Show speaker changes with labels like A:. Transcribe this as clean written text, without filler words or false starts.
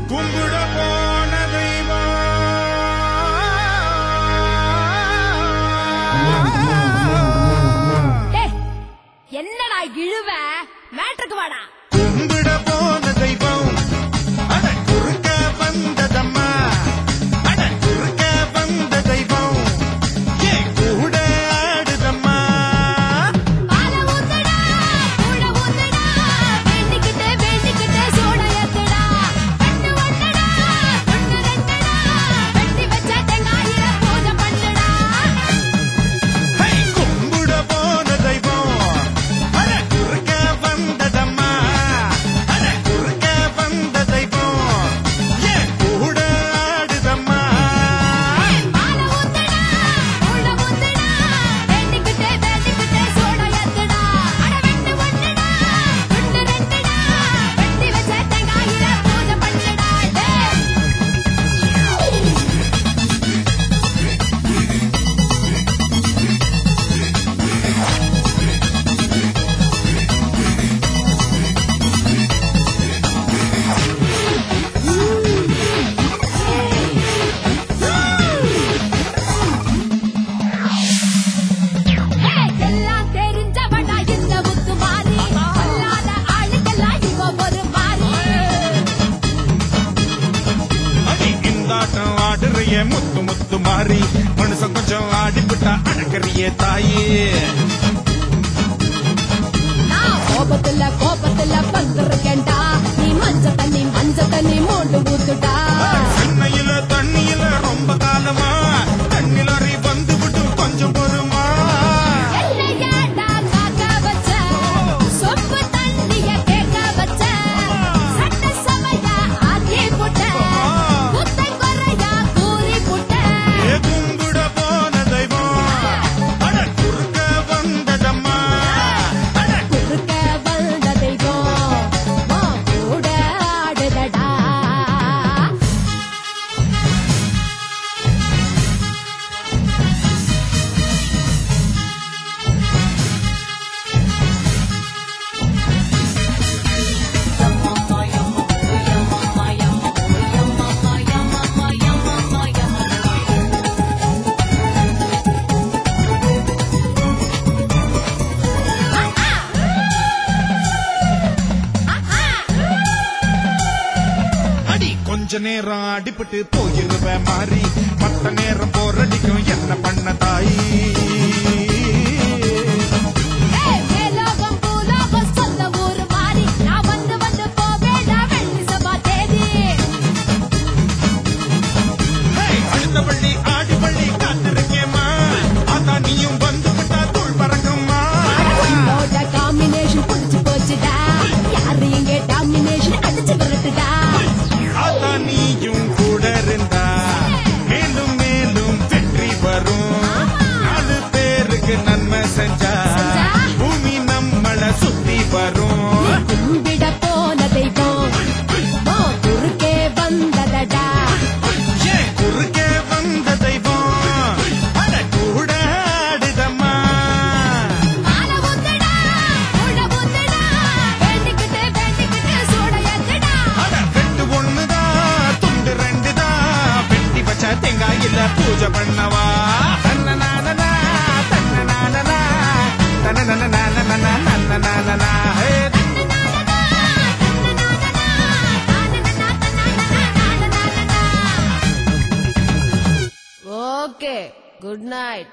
A: கும்பிட போன தெய்வம்
B: என்னடா இழுவ மேட்ருக்கு வாடா.
A: கும்பிட போன தெய்வம் அட குறுக்க வந்ததம்மா அட குறுக்க வந்த தெய்வம் ஏன் கூட ஆடுதம்மா.
B: பால ஊத்துடா கூட ஊத்துடா வேண்டிக்கிட்டே வேண்டிக்கிட்டே சோட ஏத்துடா. வெட்டு வட்டடா ஒண்ணு ரெண்டுடா வெட்டி வச்ச தேங்காயில பூஜை பண்ணுடா.
A: கும்பிட போன தெய்வம் அட குறுக்க வந்ததம்மா அட குறுக்க வந்த தெய்வம் ஏன் கூட ஆடுதம்மா.
B: பால ஊத்துடா கூட ஊத்துடா வேண்டிக்கிட்டே வேண்டிக்கிட்டே சோட ஏத்துடா. அட வெட்டு வட்டடா ஒண்ணு ரெண்டுடா வெட்டி வச்ச தேங்காயில பூஜை பண்ணுடா. எல்லாம் தெரிஞ்சவடா இந்த முத்து மாறி அல்லாத ஆளுக்கெல்லாம் இவ ஒரு மாறி.
A: அடி இந்தாட்டம் ஆடுறிய முத்து முத்து மாறி மனுஷன் கொஞ்சம் ஆடிவிட்டா அடக்கறிய தாயே.
B: நான் கோபத்துல பந்துருக்கேன்டா நீ மஞ்ச தண்ணி மோண்டு ஊத்துடா.
A: சென்னையில தண்ணியில ரொம்ப காலமா தண்ணிலறி வந்து விட்டு கொஞ்சம் பொறுமா.
B: என்னையாடா காக்க வச்ச சொப்பு தண்ணிய கேட்க வச்ச சட்ட சமையா ஆக்கி புட்ட குத்தை குறையா கூறி புட்ட.
A: ஏ கும்பிட போன தெய்வம் அட குறுக்க வந்ததம்மா அட
B: குறுக்க வந்த தெய்வம் வா கூட ஆடுதடா.
A: அடி கொஞ்ச நேரம் அடிபட்டு போயிருவேன் மாறி மத்த நேரம் போரடிக்கும் என்ன பண்ண தாயி.
B: மேலோகம் பூலோகம் சொந்த ஊரு மாறி நான் வந்து வந்து போவேடா வெள்ளி சபா தேதி.
A: அடுத்த பள்ளி ஆடி பள்ளி காத்திருக்கேம்மா அதான் நீயும் வந்து விட்டா தூள் பறக்கும்மா.
B: உன்னோட காம்பினேஷன் புடிச்சு போச்சுடா யாரு இங்கே டாமினேஷன் அடிச்சு விரட்டுடா.
A: அதான் நீயும் கூட இருந்தா மேலும் மேலும் வெற்றி வரும். 4 பேருக்கு நன்மை செஞ்சா பூமி நம்மள சுத்தி வரும்.
B: கும்பிட போன தெய்வம் ஓ குறுக்கே வந்ததடா.
A: ஏன் குறுக்கே வந்த தெய்வம் அட கூட ஆடுதம்மா.
B: பால ஊத்துடா கூட ஊத்துடா வேண்டிக்கிட்டே வேண்டிக்கிட்டே சோட ஏத்துடா.
A: அட வெட்டு ஒண்ணுதான் துண்டு 2 தான் வெட்டி வச்ச தேங்காயில பூஜை பண்ணவா. தன்னநானனா தன்னநானனா தன்னநானனா தன்னநானனா ஹே.
B: Okay, good night.